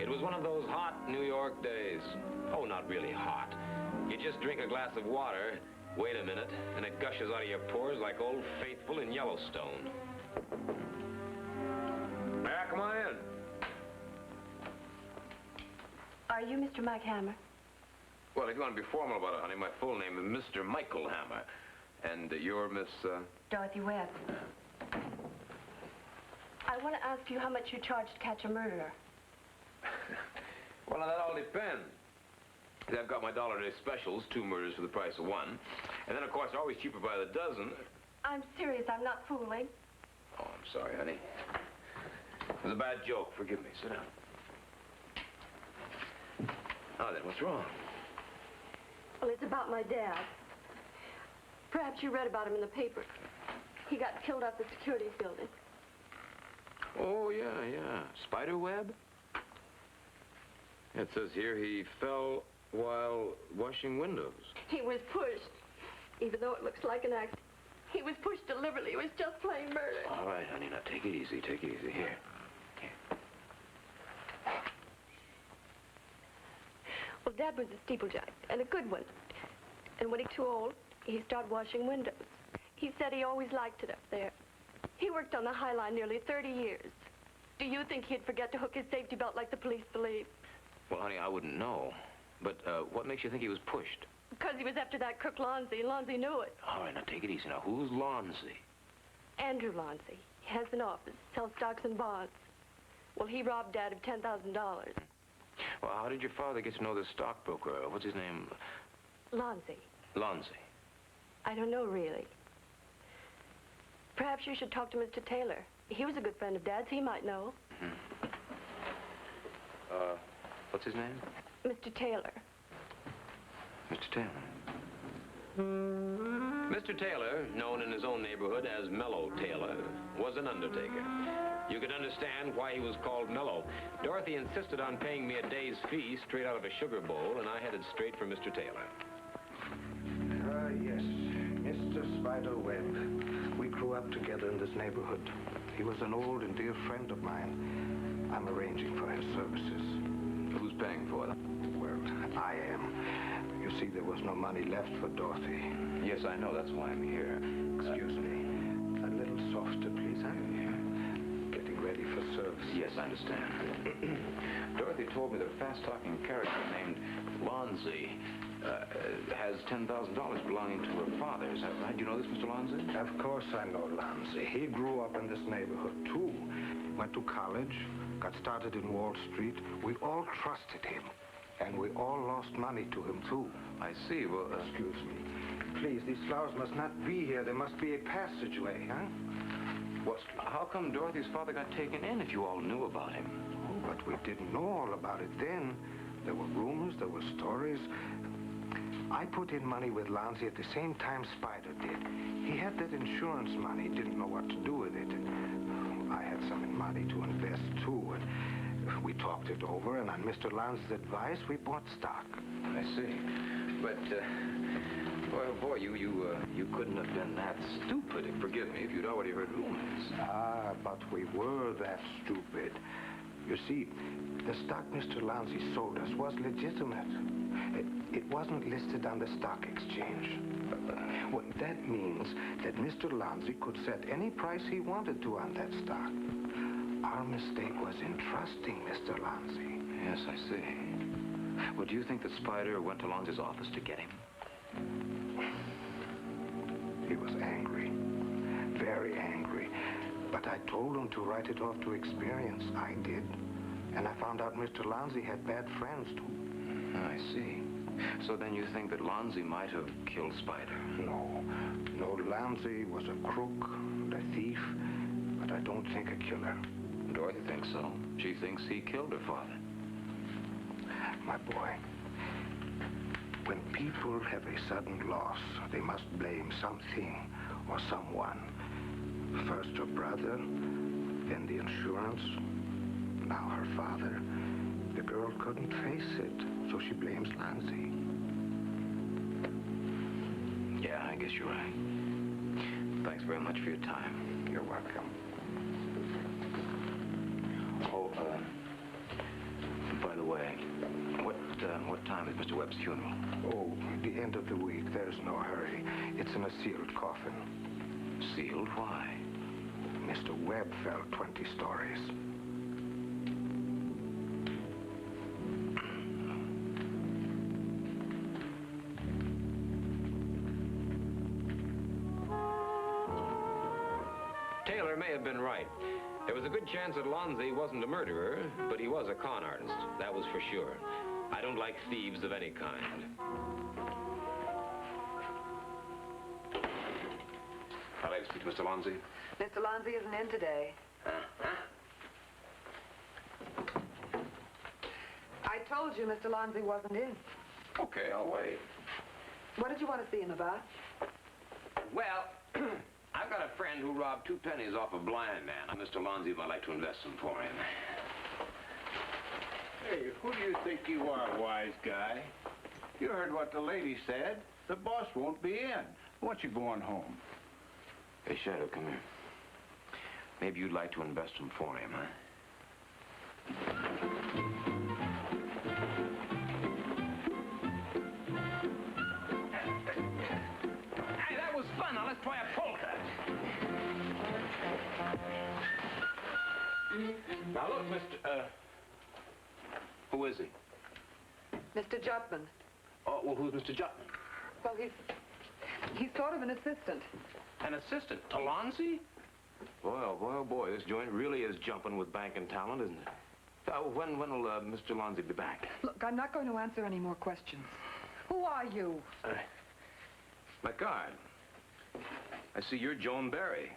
It was one of those hot New York days. Oh, not really hot. You just drink a glass of water, wait a minute, and it gushes out of your pores like Old Faithful in Yellowstone. May I come on in? Are you Mr. Mike Hammer? Well, if you want to be formal about it, honey, my full name is Mr. Michael Hammer. And you're Miss, Dorothy Webb. I want to ask you how much you charge to catch a murderer. Well, now, that all depends. I've got my $1 specials, 2 murders for the price of 1. And then, of course, they're always cheaper by the dozen. I'm serious. I'm not fooling. Oh, I'm sorry, honey. It was a bad joke. Forgive me. Sit down. Now then, what's wrong? Well, it's about my dad. Perhaps you read about him in the paper. He got killed off the securities building. Oh, yeah. Spiderweb? It says here he fell while washing windows. He was pushed, even though it looks like an accident. He was pushed deliberately. It was just plain murder. All right, honey, now take it easy. Take it easy. Here. Well, Dad was a steeplejack, and a good one. And when he was too old, he started washing windows. He said he always liked it up there. He worked on the High Line nearly 30 years. Do you think he'd forget to hook his safety belt like the police believe? Well, honey, I wouldn't know. But what makes you think he was pushed? Because he was after that crook Lonzy, and Lonzy knew it. All right, now take it easy. Now, who's Lonzy? Andrew Lonzy. He has an office, sells stocks and bonds. Well, he robbed Dad of $10,000. Well, how did your father get to know this stockbroker? What's his name? Lonzy. Lonzy. I don't know, really. Perhaps you should talk to Mr. Taylor. He was a good friend of Dad's. He might know. What's his name? Mr. Taylor. Mr. Taylor. Mr. Taylor, known in his own neighborhood as Mellow Taylor, was an undertaker. You could understand why he was called Mellow. Dorothy insisted on paying me a day's fee straight out of a sugar bowl, and I headed straight for Mr. Taylor. Yes, Mr. Spiderweb. We grew up together in this neighborhood. He was an old and dear friend of mine. I'm arranging for his services. Who's paying for them? Well, I am. You see, there was no money left for Dorothy. Yes, I know. That's why I'm here. Excuse me. A little softer, please, huh? Getting ready for service. Yes, I understand. Dorothy told me that a fast-talking character named Lonzy has $10,000 belonging to her father. Is that right? Do you know this, Mr. Lonzy? Of course I know Lonzy. He grew up in this neighborhood, too. Went to college, got started in Wall Street. We all trusted him. And we all lost money to him, too. I see. Well, excuse me. Please, these flowers must not be here. There must be a passageway, huh? Well, how come Dorothy's father got taken in if you all knew about him? Oh, but we didn't know all about it then. There were rumors, there were stories. I put in money with Lonzy at the same time Spider did. He had that insurance money, didn't know what to do with it. I had some money to invest, too, and we talked it over, and on Mr. Lonzy's advice, we bought stock. I see. But, boy, you couldn't have been that stupid, forgive me, if you'd already heard rumors. Ah, but we were that stupid. You see, the stock Mr. Lonzy sold us was legitimate. It wasn't listed on the stock exchange. Well, that means that Mr. Lonzy could set any price he wanted to on that stock. Our mistake was in trusting Mr. Lonzy. Yes, I see. Well, do you think that Spider went to Lonzy's office to get him? He was angry. Very angry. But I told him to write it off to experience. I did. And I found out Mr. Lonzy had bad friends, too. I see. So then you think that Lonzy might have killed Spider? No. No, Lonzy was a crook, a thief, but I don't think a killer. Dorothy thinks so. She thinks he killed her father. My boy, when people have a sudden loss, they must blame something or someone. First her brother, then the insurance, now her father. The girl couldn't face it, so she blames Lonzy. Yeah, I guess you're right. Thanks very much for your time. You're welcome. Oh, the way, what time is Mr. Webb's funeral? Oh, the end of the week. There's no hurry. It's in a sealed coffin. Sealed? Why? Mr. Webb fell 20 stories. Taylor may have been right. There was a good chance that Lonzi wasn't a murderer, but he was a con artist. That was for sure. I don't like thieves of any kind. I'd like to speak to Mr. Lonzi. Mr. Lonzi isn't in today. I told you Mr. Lonzi wasn't in. Okay, I'll wait. What did you want to see him about? Well, I've got a friend who robbed 2 pennies off a blind man. Mr. Lonzi might like to invest them for him. Hey, who do you think you are, wise guy? You heard what the lady said. The boss won't be in. Why don't you go on home? Hey, Shadow, come here. Maybe you'd like to invest them for him, huh? Hey, that was fun. Now let's try a polka. Now, look, Mr. Who is he? Mr. Jutman. Oh, well, who's Mr. Jutman? Well, he's sort of an assistant. An assistant to Lonzi? Boy, oh boy, oh boy, this joint really is jumping with banking talent, isn't it? When will Mr. Lonzi be back? Look, I'm not going to answer any more questions. Who are you? My card. I see you're Joan Barry.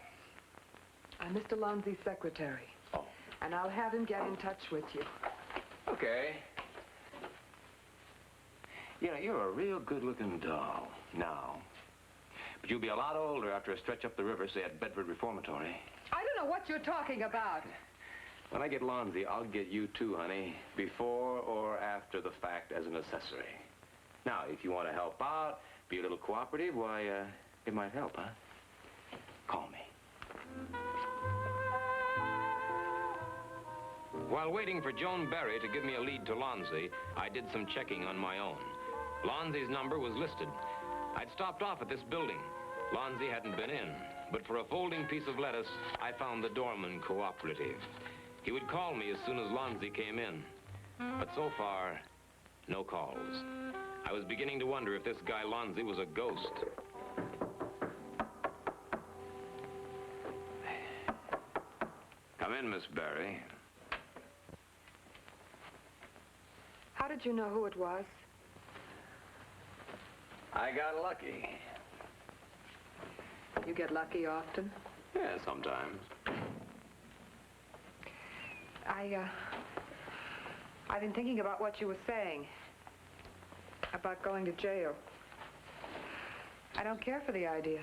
I'm Mr. Lonzi's secretary. Oh. And I'll have him get in touch with you. Okay. You know, you're a real good-looking doll now. But you'll be a lot older after a stretch up the river, say at Bedford Reformatory. I don't know what you're talking about. When I get Lonzi, I'll get you too, honey, before or after the fact as an accessory. Now, if you want to help out, be a little cooperative, why, it might help, huh? Call me. While waiting for Joan Barry to give me a lead to Lonzi, I did some checking on my own. Lonzi's number was listed. I'd stopped off at this building. Lonzi hadn't been in, but for a folding piece of lettuce, I found the doorman cooperative. He would call me as soon as Lonzi came in. But so far, no calls. I was beginning to wonder if this guy Lonzi was a ghost. Come in, Miss Barry. How did you know who it was? I got lucky. You get lucky often? Yeah, sometimes. I've been thinking about what you were saying. About going to jail. I don't care for the idea.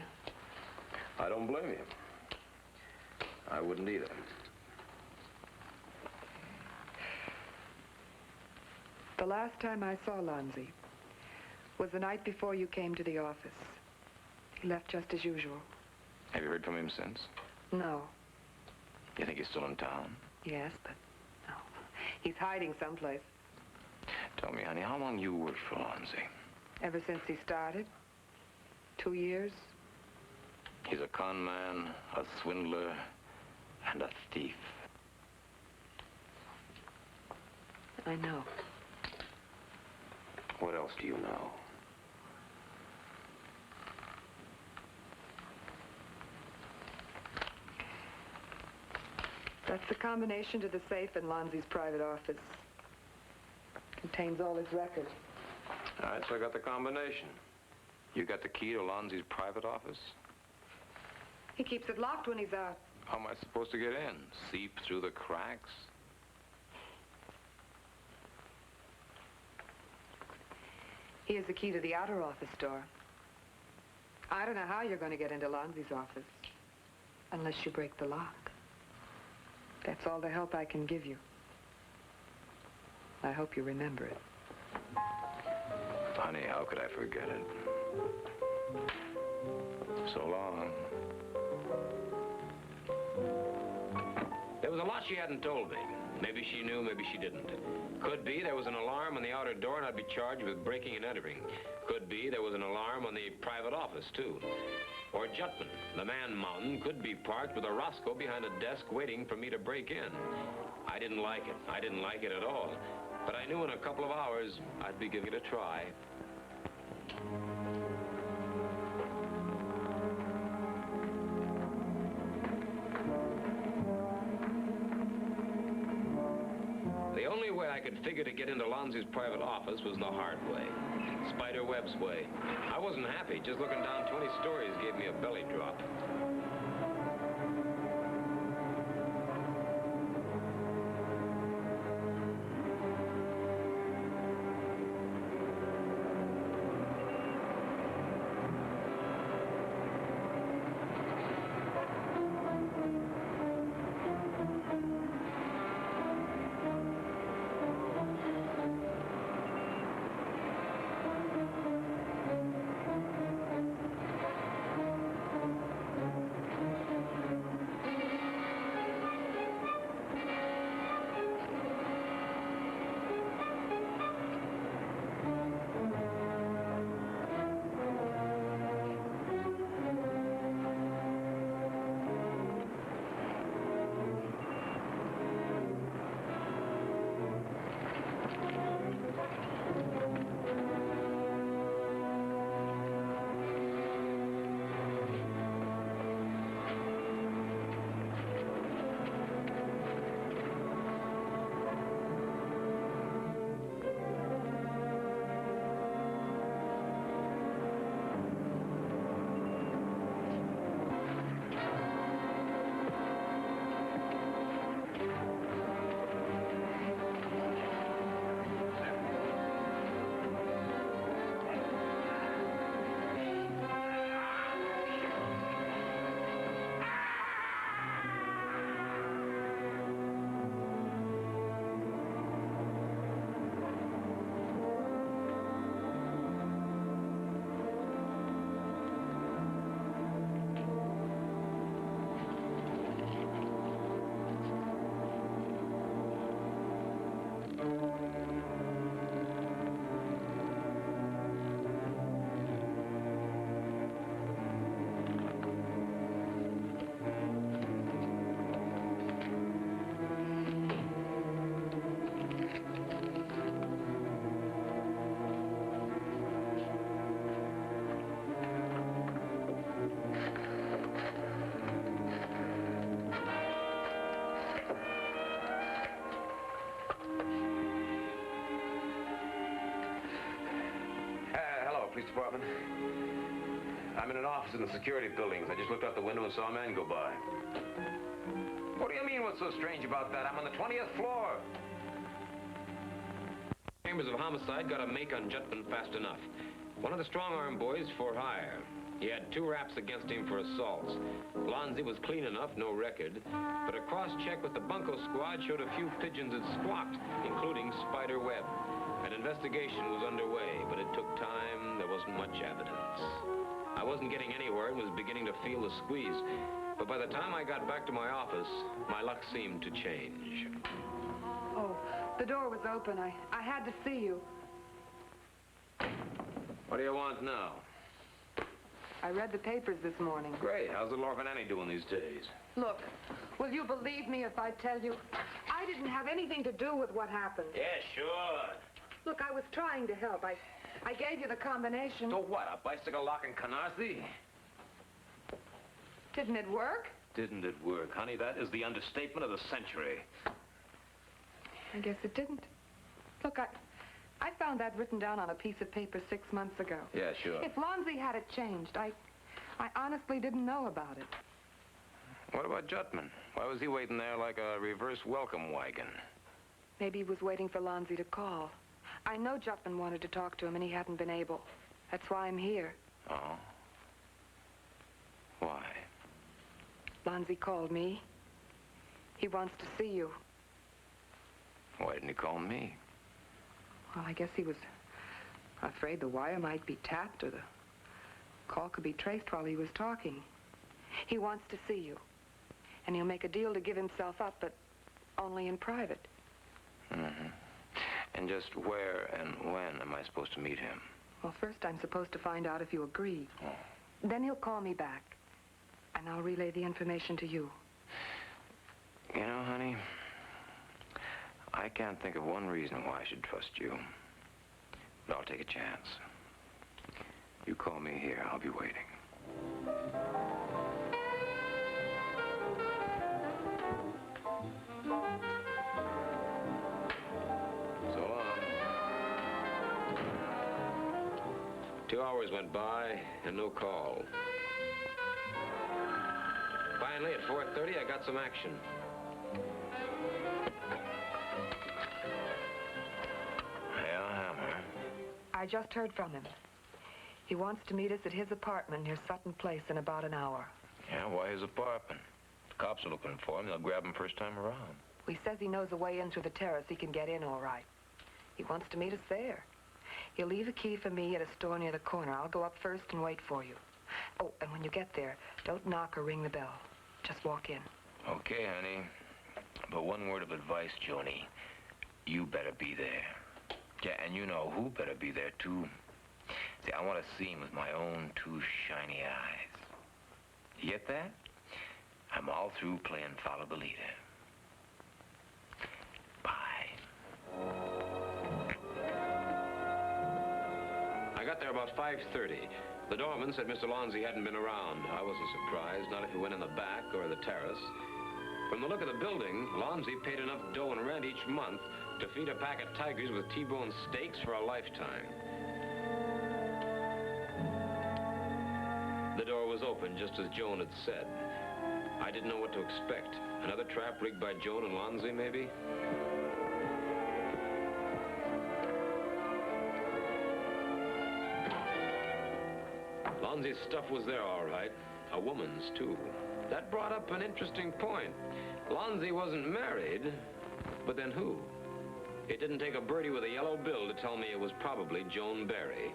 I don't blame you. I wouldn't either. The last time I saw Lonzi was the night before you came to the office. He left just as usual. Have you heard from him since? No. You think he's still in town? Yes, but no. He's hiding someplace. Tell me, honey, how long you worked for Lonzi? Ever since he started. 2 years. He's a con man, a swindler, and a thief. I know. What else do you know? That's the combination to the safe in Lonzi's private office. Contains all his records. All right, so I got the combination. You got the key to Lonzi's private office? He keeps it locked when he's out. How am I supposed to get in? Seep through the cracks? He has the key to the outer office door. I don't know how you're going to get into Lonzi's office. Unless you break the lock. That's all the help I can give you. I hope you remember it. Honey, how could I forget it? So long. There was was a lot she hadn't told me. Maybe she knew, maybe she didn't. Could be there was an alarm on the outer door and I'd be charged with breaking and entering. Could be there was an alarm on the private office, too. Or Jutman, the man mountain, could be parked with a Roscoe behind a desk waiting for me to break in. I didn't like it. I didn't like it at all. But I knew in a couple of hours I'd be giving it a try. The only way I could figure to get into Lonzi's private office was the hard way. Spider Webb's way. I wasn't happy. Just looking down 20 stories gave me a belly drop. Police department. I'm in an office in the security buildings. I just looked out the window and saw a man go by. What do you mean, what's so strange about that? I'm on the 20th floor. Chambers of Homicide got a make on Jutman fast enough. One of the strong-arm boys for hire. He had 2 raps against him for assaults. Lonzi was clean enough, no record, but a cross-check with the bunco squad showed a few pigeons had squawked, including Spider Webb. An investigation was underway, but it took time. There wasn't much evidence. I wasn't getting anywhere and was beginning to feel the squeeze. But by the time I got back to my office, my luck seemed to change. Oh, the door was open. I had to see you. What do you want now? I read the papers this morning. Great. How's little orphan Annie doing these days? Look, will you believe me if I tell you? I didn't have anything to do with what happened. Yeah, sure. Look, I was trying to help. I gave you the combination. So what, a bicycle lock in Canarsie? Didn't it work? Didn't it work, honey? That is the understatement of the century. I guess it didn't. Look, I found that written down on a piece of paper 6 months ago. Yeah, sure. If Lonzi had it changed, I honestly didn't know about it. What about Jutman? Why was he waiting there like a reverse welcome wagon? Maybe he was waiting for Lonzi to call. I know Jutman wanted to talk to him, and he hadn't been able. That's why I'm here. Oh? Why? Lonzi called me. He wants to see you. Why didn't he call me? Well, I guess he was afraid the wire might be tapped or the call could be traced while he was talking. He wants to see you. And he'll make a deal to give himself up, but only in private. Mm-hmm. And just where and when am I supposed to meet him? Well, first I'm supposed to find out if you agree. Oh. Then he'll call me back, and I'll relay the information to you. You know, honey, I can't think of one reason why I should trust you. But I'll take a chance. You call me here. I'll be waiting. So long. 2 hours went by and no call. Finally, at 4:30, I got some action. Yeah, Hammer. I just heard from him. He wants to meet us at his apartment near Sutton Place in about an hour. Yeah, why his apartment? The cops are looking for him. They'll grab him first time around. He says he knows a way in through the terrace. He can get in all right. He wants to meet us there. He'll leave a key for me at a store near the corner. I'll go up first and wait for you. Oh, and when you get there, don't knock or ring the bell. Just walk in. Okay, honey. But one word of advice, Joni. You better be there. Yeah, and you know who better be there, too. See, I want to see him with my own two shiny eyes. You get that? I'm all through playing follow the leader. Bye. I got there about 5:30. The doorman said Mr. Lonzi hadn't been around. I wasn't surprised, not if he went in the back or the terrace. From the look of the building, Lonzi paid enough dough and rent each month to feed a pack of tigers with T-bone steaks for a lifetime. The door was open, just as Joan had said. I didn't know what to expect. Another trap rigged by Joan and Lonzi, maybe? Lonzi's stuff was there, all right. A woman's, too. That brought up an interesting point. Lonzi wasn't married, but then who? It didn't take a birdie with a yellow bill to tell me it was probably Joan Barry.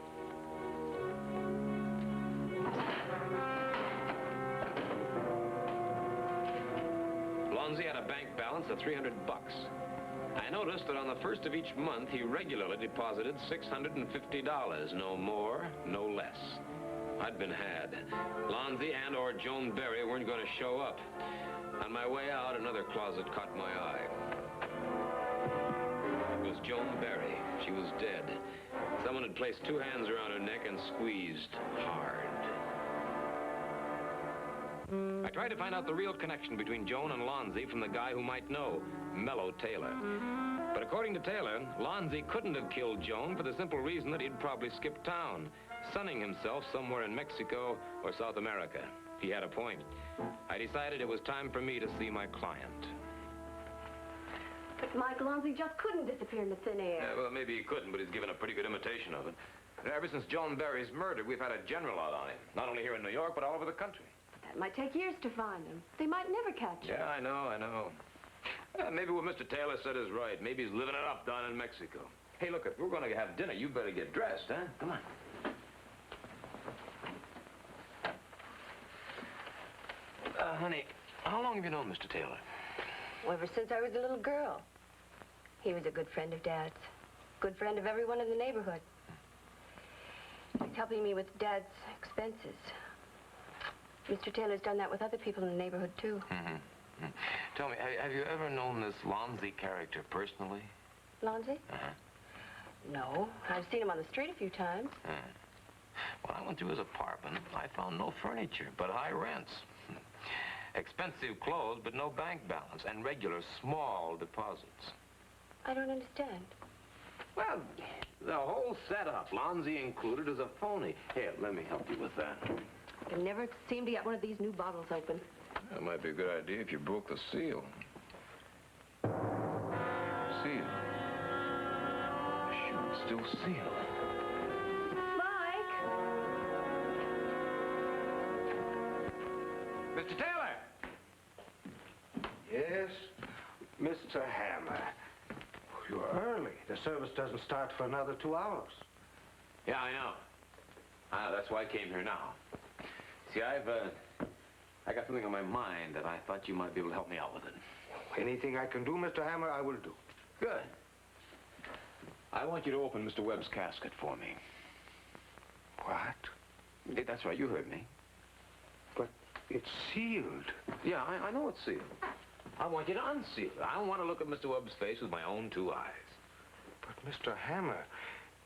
Lonzi had a bank balance of $300. I noticed that on the first of each month, he regularly deposited $650. No more, no less. I'd been had. Lonzi and or Joan Barry weren't going to show up. On my way out, another closet caught my eye. It was Joan Barry. She was dead. Someone had placed 2 hands around her neck and squeezed hard. I tried to find out the real connection between Joan and Lonzi from the guy who might know, Mello Taylor. But according to Taylor, Lonzi couldn't have killed Joan for the simple reason that he'd probably skipped town, sunning himself somewhere in Mexico or South America. He had a point. I decided it was time for me to see my client. But Mike Lonzi just couldn't disappear into thin air. Yeah, well, maybe he couldn't, but he's given a pretty good imitation of it. Ever since Joan Barry's murder, we've had a general out on him. Not only here in New York, but all over the country. That might take years to find him. They might never catch him. Yeah, I know. Maybe what Mr. Taylor said is right. Maybe he's living it up down in Mexico. Hey, look, if we're going to have dinner, you better get dressed, huh? Come on. Honey, how long have you known Mr. Taylor? Well, ever since I was a little girl. He was a good friend of Dad's. Good friend of everyone in the neighborhood. He's helping me with Dad's expenses. Mr. Taylor's done that with other people in the neighborhood, too. Mm-hmm. Tell me, have you ever known this Lonzi character personally? Lonzi? Uh-huh. No. I've seen him on the street a few times. When I went to his apartment, I found no furniture, but high rents. Expensive clothes, but no bank balance, and regular small deposits. I don't understand. Well, the whole setup, Lonzi included, is a phony. Here, let me help you with that. I can never seem to get one of these new bottles open. That might be a good idea if you broke the seal. Seal. Shoot, it's still sealed. Mike! Mr. Taylor! Yes, Mr. Hammer. You're early. The service doesn't start for another 2 hours. Yeah, I know. That's why I came here now. See, I've I got something on my mind that I thought you might be able to help me out with it. Anything I can do, Mr. Hammer, I will do. Good. I want you to open Mr. Webb's casket for me. What? Yeah, that's right, you heard me. But it's sealed. Yeah, I know it's sealed. I want you to unseal it. I want to look at Mr. Webb's face with my own two eyes. But, Mr. Hammer,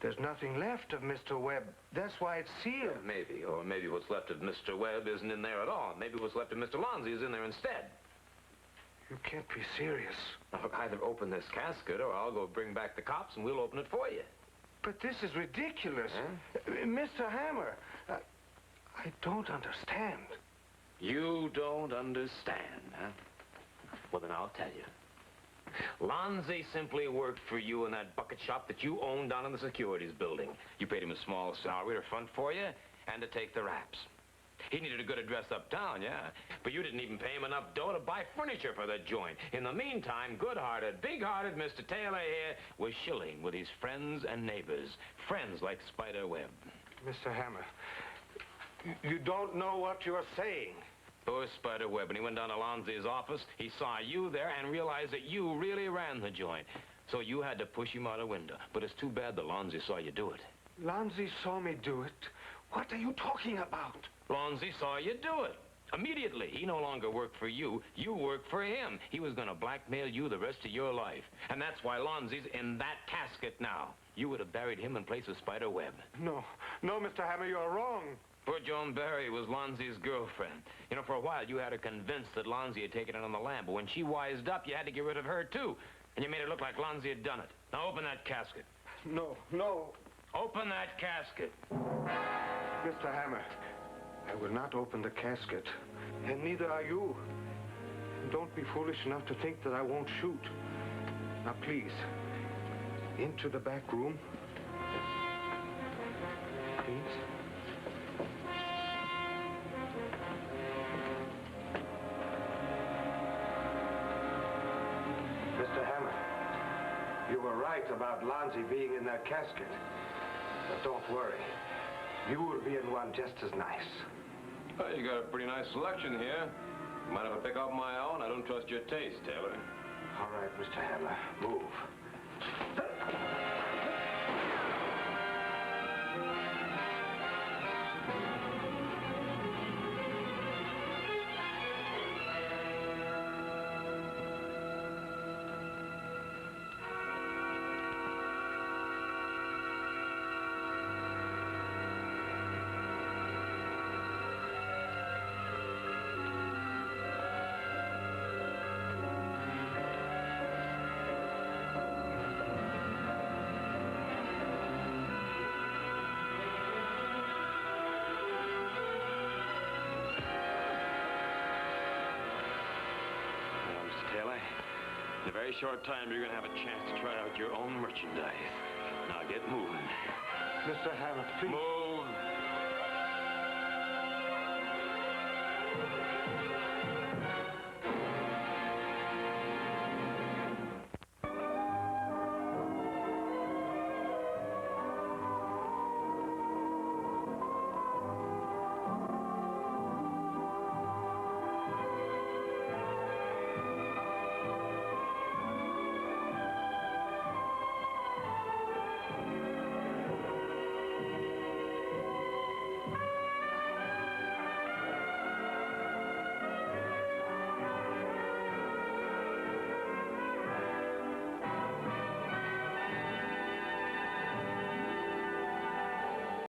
there's nothing left of Mr. Webb. That's why it's sealed. Yeah, maybe. Or maybe what's left of Mr. Webb isn't in there at all. Maybe what's left of Mr. Lonzi is in there instead. You can't be serious. Now, look, either open this casket or I'll go bring back the cops and we'll open it for you. But this is ridiculous. Huh? Mr. Hammer, I don't understand. You don't understand, huh? Well, then I'll tell you. Lonzi simply worked for you in that bucket shop that you owned down in the securities building. You paid him a small salary to front for you and to take the raps. He needed a good address uptown, yeah. But you didn't even pay him enough dough to buy furniture for the joint. In the meantime, good-hearted, big-hearted Mr. Taylor here was shilling with his friends and neighbors. Friends like Spider Webb. Mr. Hammer, you don't know what you're saying. Poor Spider Webb, when he went down to Lonzi's office, he saw you there and realized that you really ran the joint. So you had to push him out a window. But it's too bad that Lonzi saw you do it. Lonzi saw me do it. What are you talking about? Lonzi saw you do it. Immediately. He no longer worked for you. You worked for him. He was going to blackmail you the rest of your life. And that's why Lonzi's in that casket now. You would have buried him in place of Spider Webb. No, Mr. Hammer, you're wrong. Poor Joan Barry was Lonzi's girlfriend. You know, for a while, you had her convinced that Lonzi had taken it on the lam. But when she wised up, you had to get rid of her, too. And you made it look like Lonzi had done it. Now, open that casket. No. Open that casket. Mr. Hammer, I will not open the casket. And neither are you. Don't be foolish enough to think that I won't shoot. Now, please, into the back room. Please. Mr. Hammer, you were right about Lonzi being in that casket. But don't worry. You will be in one just as nice. Well, you got a pretty nice selection here. Mind if I pick up my own? I don't trust your taste, Taylor. All right, Mr. Hammer, move. In a very short time, you're going to have a chance to try out your own merchandise. Now get moving. Mr. Hammer, please. Move.